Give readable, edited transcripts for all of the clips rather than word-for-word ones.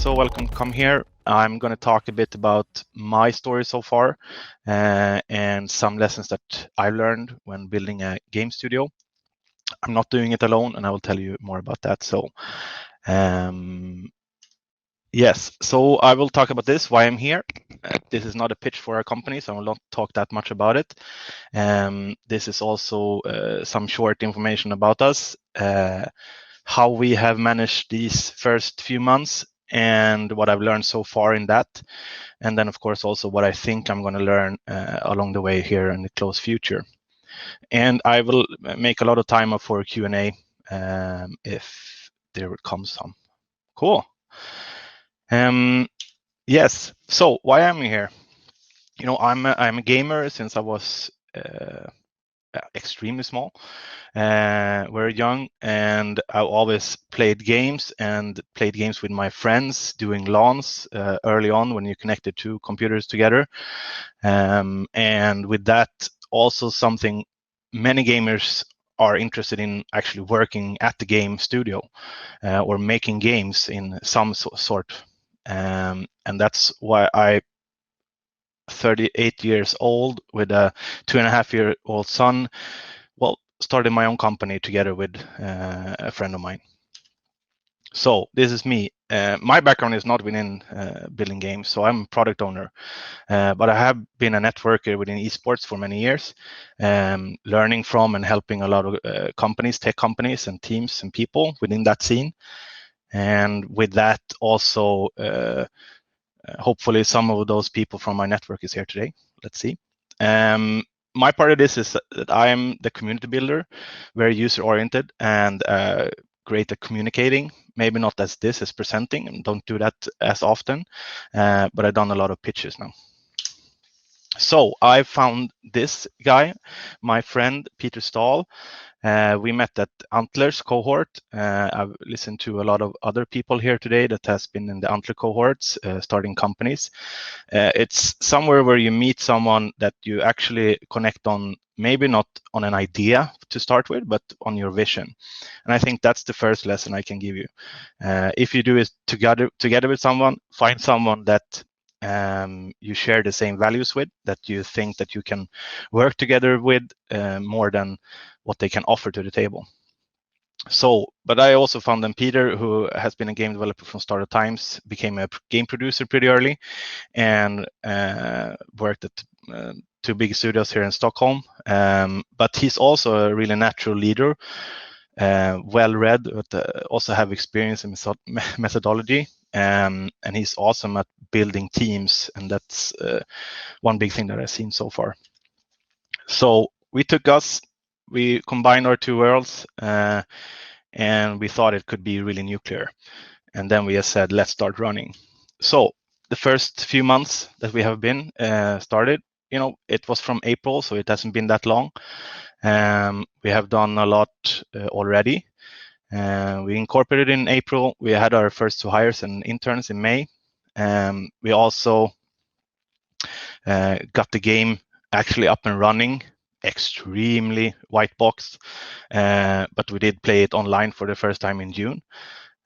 so welcome to come here. I'm going to talk a bit about my story so far and some lessons that I learned when building a game studio. I'm not doing it alone, and I will tell you more about that. So, yes, so I will talk about this, why I'm here. This is not a pitch for our company, so I will not talk that much about it. This is also some short information about us, how we have managed these first few months and what I've learned so far in that. And then, of course, also what I think I'm going to learn along the way here in the close future. And I will make a lot of time up for Q&A if there comes some. Cool. Yes, so why am I here? You know, I'm a gamer since I was extremely small, very young, and I always played games with my friends doing LANs early on when you connected two computers together. And with that, also something many gamers are interested in actually working at the game studio or making games in some sort. And that's why I 38 years old with a 2.5-year-old son, well, started my own company together with a friend of mine. So this is me. My background is not within building games, so I'm a product owner. But I have been a networker within esports for many years, learning from and helping a lot of companies, tech companies and teams and people within that scene. And with that also, hopefully some of those people from my network is here today. Let's see. My part of this is that I am the community builder, very user-oriented and great at communicating. Maybe not as this as presenting, and don't do that as often, but I've done a lot of pitches now. So I found this guy, my friend Peter Stahl. We met at Antlers cohort. I've listened to a lot of other people here today that has been in the Antler cohorts, starting companies. It's somewhere where you meet someone that you actually connect on, maybe not on an idea to start with, but on your vision. And I think that's the first lesson I can give you. If you do it together with someone, find someone that you share the same values with, that you think that you can work together with more than what they can offer to the table. So, but I also found then Peter, who has been a game developer from start of times, became a game producer pretty early, and worked at 2 big studios here in Stockholm. But he's also a really natural leader, well-read, but also have experience in methodology. And he's awesome at building teams, and that's one big thing that I've seen so far. So we combined our two worlds, and we thought it could be really nuclear. And then we just said, let's start running. So the first few months that we have been started, you know, it was from April, so it hasn't been that long. We have done a lot already. We incorporated in April. We had our first 2 hires and interns in May. We also got the game actually up and running, extremely white box, but we did play it online for the first time in June.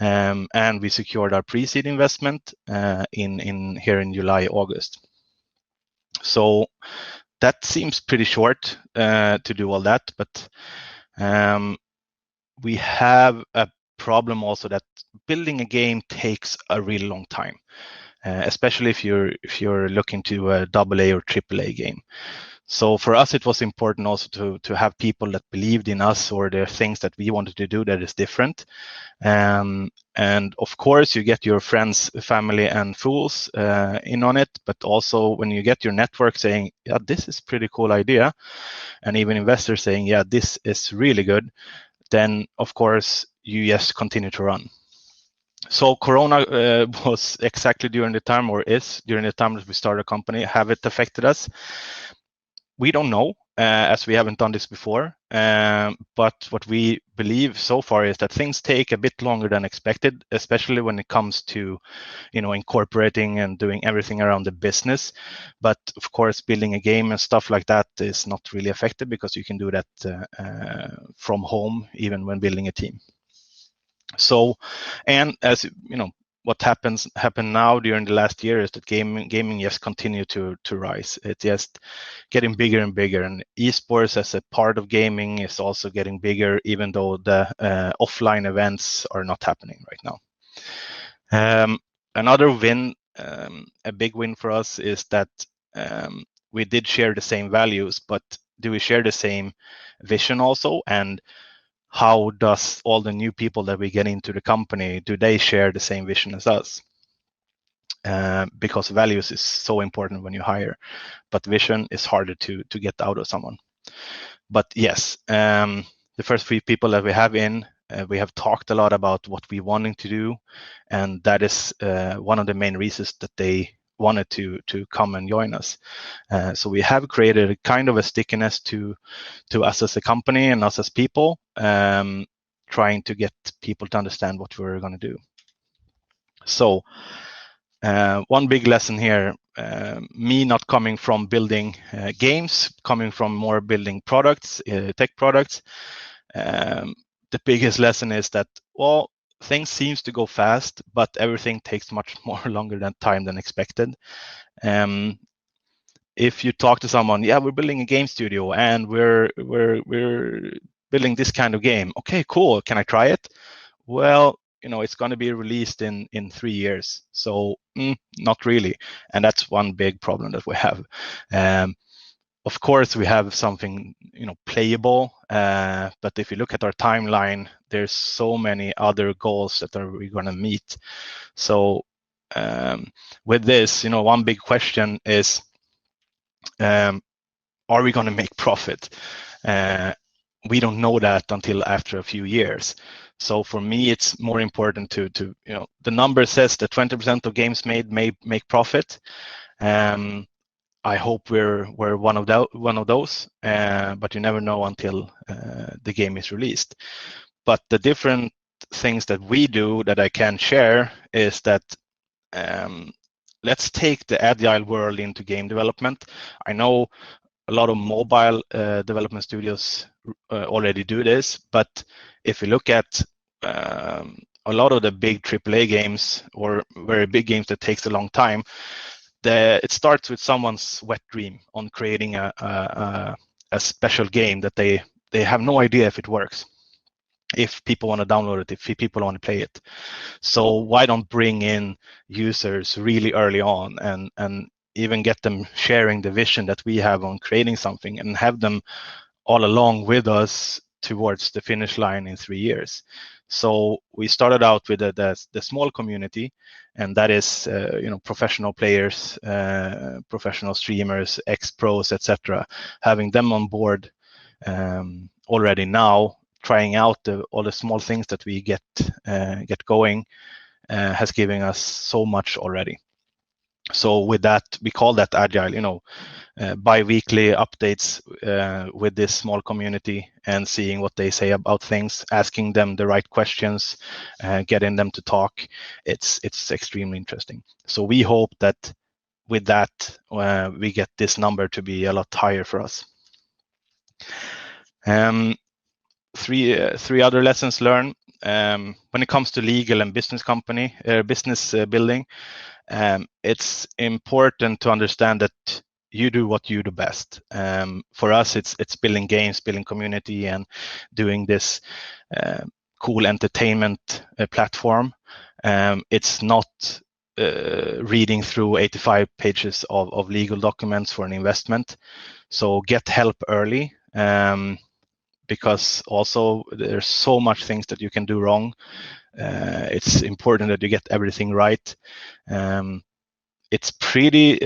And we secured our pre-seed investment here in July, August. So that seems pretty short to do all that, but we have a problem also that building a game takes a really long time, especially if you're looking to a AA or AAA game. So for us, it was important also to have people that believed in us or the things that we wanted to do that is different. And of course, you get your friends, family, and fools in on it, but also when you get your network saying, yeah, this is a pretty cool idea, and even investors saying, yeah, this is really good, then of course you just continue to run. So Corona was exactly during the time, or is during the time that we started a company. Have it affected us? We don't know, as we haven't done this before. But what we believe so far is that things take a bit longer than expected, especially when it comes to, you know, incorporating and doing everything around the business. But of course, building a game and stuff like that is not really affected because you can do that from home, even when building a team. So, and as you know, what happened now during the last year is that gaming just continue to rise. It's just getting bigger and bigger, and esports as a part of gaming is also getting bigger, even though the offline events are not happening right now. Another win, a big win for us, is that we did share the same values, but do we share the same vision also? And how does all the new people that we get into the company, do they share the same vision as us? Because values is so important when you hire, but vision is harder to get out of someone. But yes, the first 3 people that we have in, we have talked a lot about what we wanting to do, and that is one of the main reasons that they wanted to come and join us. So we have created a kind of a stickiness to us as a company and us as people, trying to get people to understand what we're going to do. So one big lesson here, me not coming from building games, coming from more building products, tech products. The biggest lesson is that, well, things seems to go fast, but everything takes much more longer time than expected. If you talk to someone, yeah, we're building a game studio and we're building this kind of game. Okay, cool. Can I try it? Well, it's going to be released in 3 years. So not really. And that's one big problem that we have. Of course, we have something, playable. But if you look at our timeline, there's so many other goals that we're going to meet. So with this, one big question is, are we going to make profit? We don't know that until after a few years. So for me, it's more important to the number says that 20% of games made may make profit. I hope we're one of those, but you never know until the game is released. But the different things that we do that I can share is that let's take the agile world into game development. I know a lot of mobile development studios already do this, but if you look at a lot of the big AAA games or very big games that takes a long time, it starts with someone's wet dream on creating a special game that they have no idea if it works, if people want to download it, if people want to play it. So why don't bring in users really early on and even get them sharing the vision that we have on creating something and have them all along with us towards the finish line in 3 years. So we started out with the small community, and that is professional players, professional streamers, ex-pros, etc. Having them on board already now, trying out all the small things that we get going has given us so much already. So with that, we call that agile, bi-weekly updates with this small community and seeing what they say about things, asking them the right questions, getting them to talk. It's extremely interesting. So we hope that with that, we get this number to be a lot higher for us. Three other lessons learned when it comes to legal and business building. It's important to understand that you do what you do best. For us, it's building games, building community, and doing this cool entertainment platform. It's not reading through 85 pages of legal documents for an investment. So get help early. Because also there's so much things that you can do wrong. It's important that you get everything right. It's pretty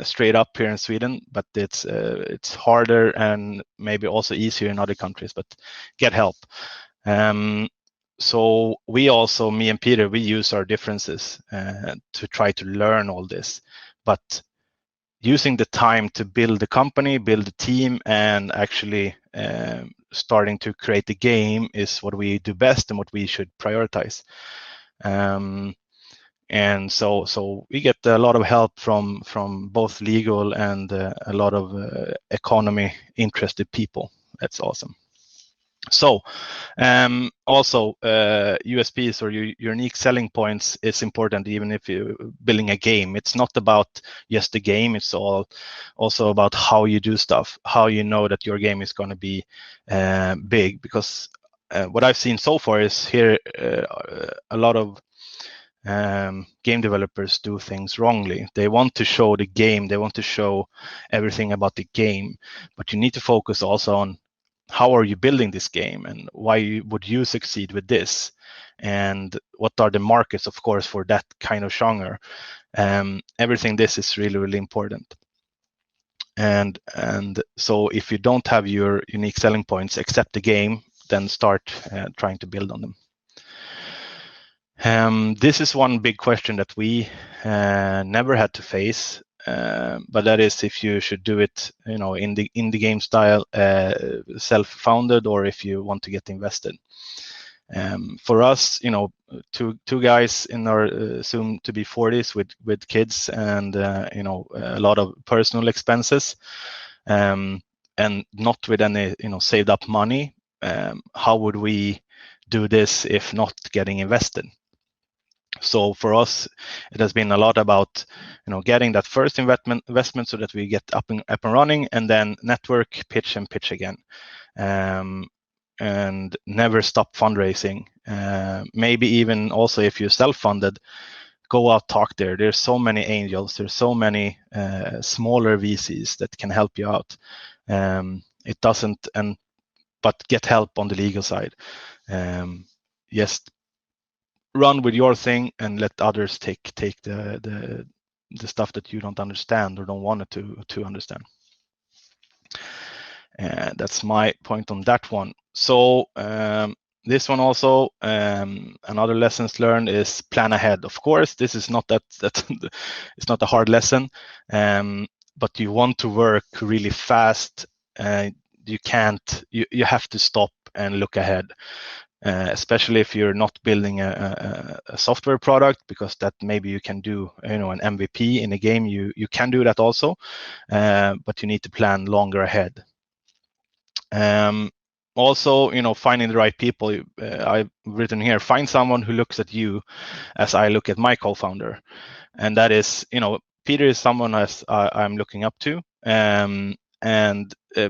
straight up here in Sweden, but it's harder and maybe also easier in other countries, but get help. So we also, me and Peter, we use our differences to try to learn all this, but using the time to build the company, build the team, and actually starting to create the game is what we do best and what we should prioritize. And so we get a lot of help from both legal and a lot of economy interested people. That's awesome. So also USPs or unique selling points is important even if you're building a game. It's not about just the game, it's also about how you do stuff, how you know that your game is going to be big. Because what I've seen so far is here a lot of game developers do things wrongly. They want to show the game, they want to show everything about the game, but you need to focus also on how are you building this game and why would you succeed with this, and what are the markets, of course, for that kind of genre. Everything this is really important. And so if you don't have your unique selling points except the game, then start trying to build on them. This is one big question that we never had to face, but that is if you should do it, in the game style, self-founded, or if you want to get invested. For us, two guys in our soon to be 40s with kids and a lot of personal expenses, and not with any saved up money. How would we do this if not getting invested? So for us, it has been a lot about getting that first investment so that we get up and running, and then network, pitch, and pitch again, and never stop fundraising. Maybe even also if you're self-funded, go out, talk there. There's so many angels. There's so many smaller VCs that can help you out. It doesn't, but get help on the legal side. Just run with your thing and let others take the stuff that you don't understand or don't want to understand. That's my point on that one. So this one also, another lessons learned is plan ahead. Of course, this is not that it's not a hard lesson, but you want to work really fast. You can't. You have to stop and look ahead. Especially if you're not building a software product, because that maybe you can do an MVP in a game. You can do that also, but you need to plan longer ahead. Also, finding the right people. I've written here, find someone who looks at you as I look at my co-founder, and that is, Peter is someone as I'm looking up to, and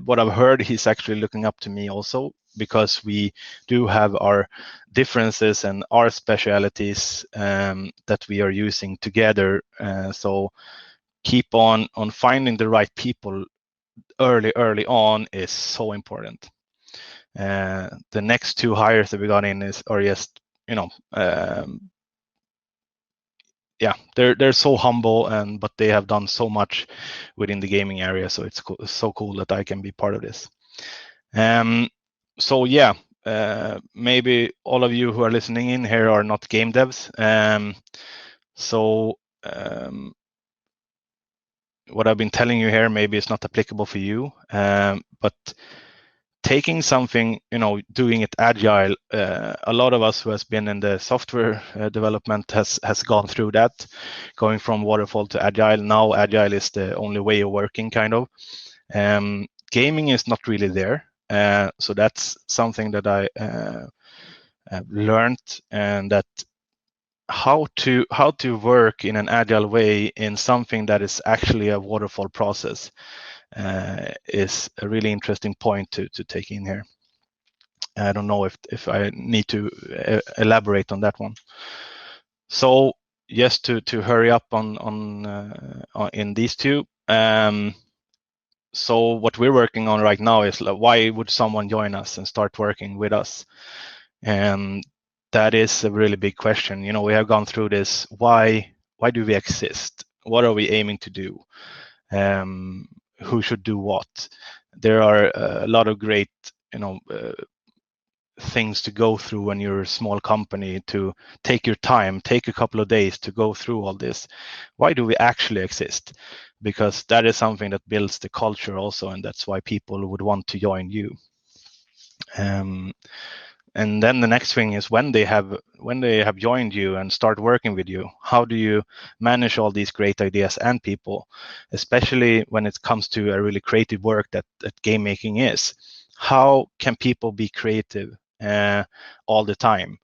what I've heard, he's actually looking up to me also, because we do have our differences and our specialities that we are using together. So keep on finding the right people early on is so important. The next two hires that we got in are just, yeah, they're so humble, but they have done so much within the gaming area. So it's so cool that I can be part of this. So yeah, maybe all of you who are listening in here are not game devs. So what I've been telling you here maybe is not applicable for you, but taking something, doing it agile. A lot of us who has been in the software development has gone through that, going from waterfall to agile. Now agile is the only way of working, kind of. Gaming is not really there. So that's something that I have learned, and that how to work in an agile way in something that is actually a waterfall process is a really interesting point to take in here. I don't know if I need to elaborate on that one. So just to hurry up on in these two. So what we're working on right now is why would someone join us and start working with us? And that is a really big question. We have gone through this. Why do we exist? What are we aiming to do? Who should do what? There are a lot of great, things to go through when you're a small company, to take your time, take a couple of days to go through all this. Why do we actually exist? Because that is something that builds the culture also, and that's why people would want to join you. And then the next thing is when they have joined you and start working with you, how do you manage all these great ideas and people, especially when it comes to a really creative work that game making is? how can people be creative all the time?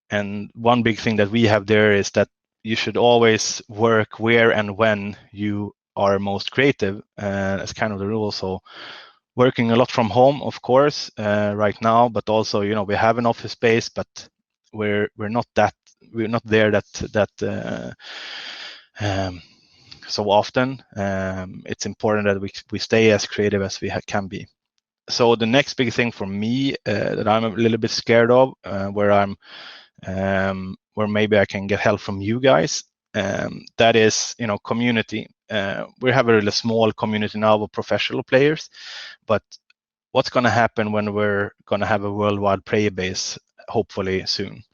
And one big thing that we have there is that you should always work where and when you are most creative. That's kind of the rule. So working a lot from home, of course, right now, but also, we have an office space, but we're not there so often. It's important that we stay as creative as we can be. So the next big thing for me that I'm a little bit scared of, where maybe I can get help from you guys, that is, community. We have a really small community now of professional players, but what's going to happen when we're going to have a worldwide player base, hopefully soon?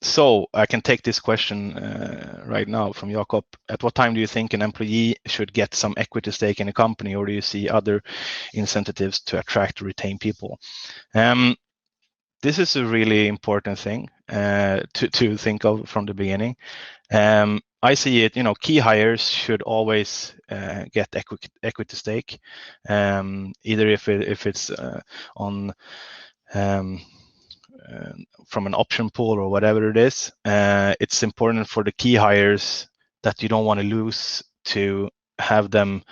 So I can take this question right now from Jakob. At what time do you think an employee should get some equity stake in a company, or do you see other incentives to attract or retain people? This is a really important thing to think of from the beginning. I see it, key hires should always get equity stake, either if it's on from an option pool or whatever it is. It's important for the key hires that you don't want to lose to have them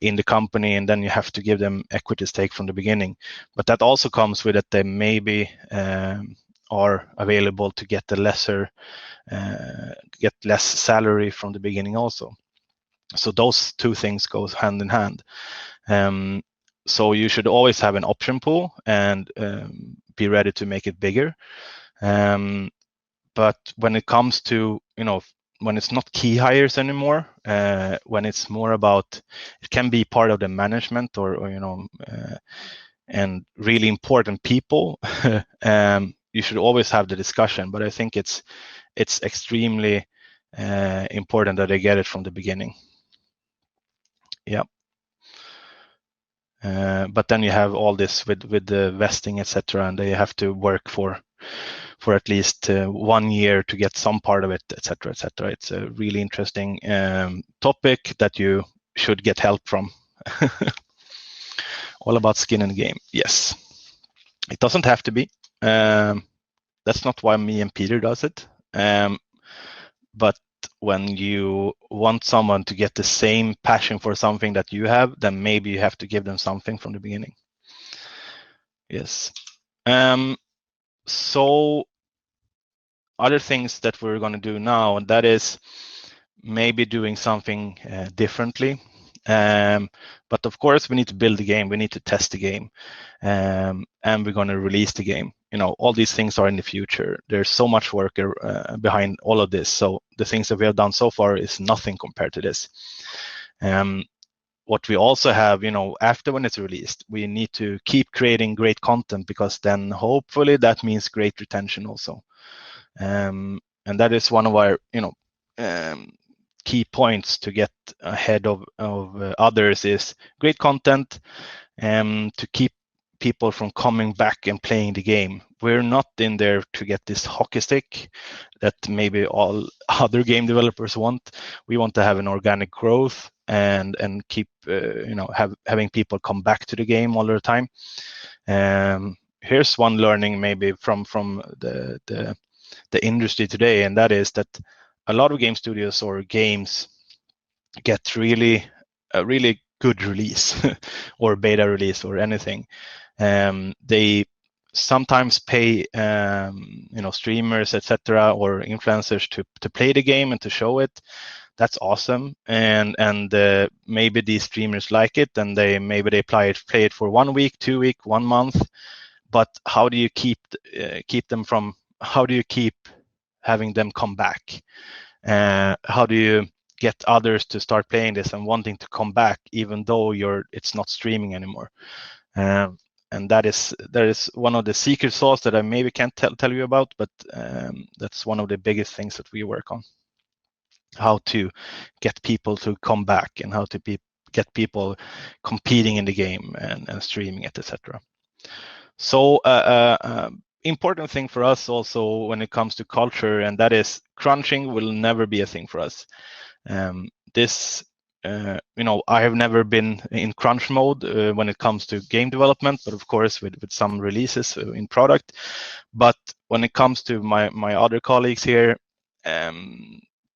in the company, and then you have to give them equity stake from the beginning. But that also comes with that they maybe are available to get less salary from the beginning also. So those two things go hand in hand. So you should always have an option pool and be ready to make it bigger. But when it comes to, when it's not key hires anymore, when it's more about, it can be part of the management or and really important people, you should always have the discussion. But I think it's extremely important that they get it from the beginning. Yeah. But then you have all this with the vesting, etc., and they have to work for at least 1 year to get some part of it, etc., etc. It's a really interesting topic that you should get help from. All about skin in the game. Yes, it doesn't have to be. That's not why me and Peter does it. But when you want someone to get the same passion for something that you have, then maybe you have to give them something from the beginning. Yes. So other things that we're going to do now, and that is maybe doing something differently. But of course, we need to build the game. We need to test the game, and we're going to release the game. All these things are in the future. There's so much work behind all of this. So the things that we have done so far is nothing compared to this. What we also have, after when it's released, we need to keep creating great content, because then hopefully that means great retention also. And that is one of our, key points to get ahead of others is great content, to keep people from coming back and playing the game. We're not in there to get this hockey stick that maybe all other game developers want. We want to have an organic growth and keep having people come back to the game all the time. Here's one learning maybe from the industry today, and that is that a lot of game studios or games get a really good release or beta release or anything. They sometimes pay streamers, etc., or influencers to play the game and to show it. That's awesome, and maybe these streamers like it, and they play it for 1 week, 2 week, 1 month. But how do you keep them from? How do you keep having them come back? How do you get others to start playing this and wanting to come back, even though it's not streaming anymore? And that is one of the secret sauce that I maybe can't tell you about, but that's one of the biggest things that we work on. How to get people to come back and how to get people competing in the game and streaming it, etc. So important thing for us also when it comes to culture, and that is crunching will never be a thing for us. This I have never been in crunch mode when it comes to game development, but of course with some releases in product. But when it comes to my other colleagues here,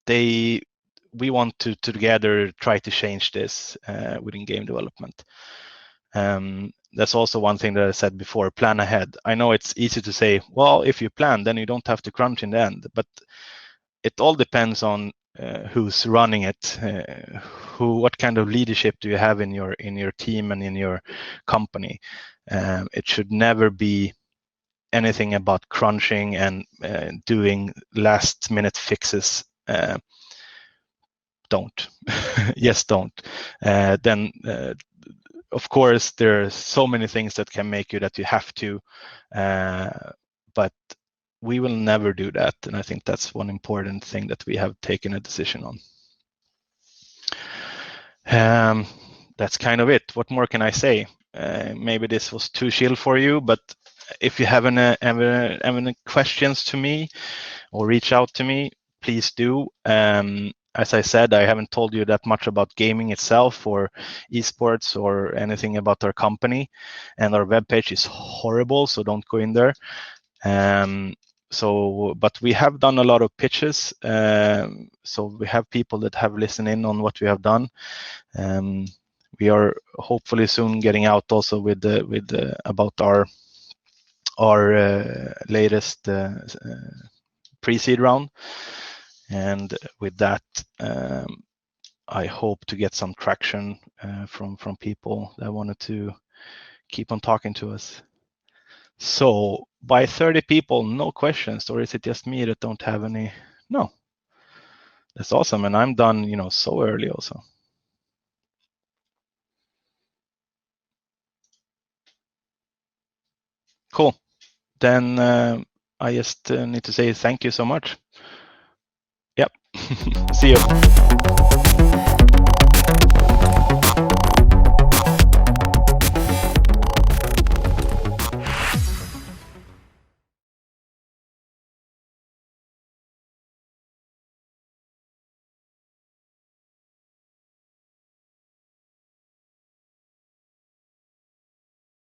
we want to together try to change this within game development. That's also one thing that I said before, plan ahead. I know it's easy to say, well, if you plan, then you don't have to crunch in the end, but it all depends on who's running it, what kind of leadership do you have in your team and in your company. It should never be anything about crunching and doing last minute fixes. Don't. Yes, don't. Then of course there are so many things that can make you that you have to, but we will never do that, and I think that's one important thing that we have taken a decision on. That's kind of it. What more can I say? Maybe this was too chill for you, but if you have any questions to me or reach out to me, please do. As I said, I haven't told you that much about gaming itself or esports or anything about our company, and our webpage is horrible, so don't go in there. But we have done a lot of pitches, so we have people that have listened in on what we have done. We are hopefully soon getting out also with about our latest pre-seed round, and with that I hope to get some traction from people that wanted to keep on talking to us. So by 30 people, no questions, or is it just me that don't have any? No, that's awesome, and I'm done so early also. Cool. Then I just need to say thank you so much. Yep. See you.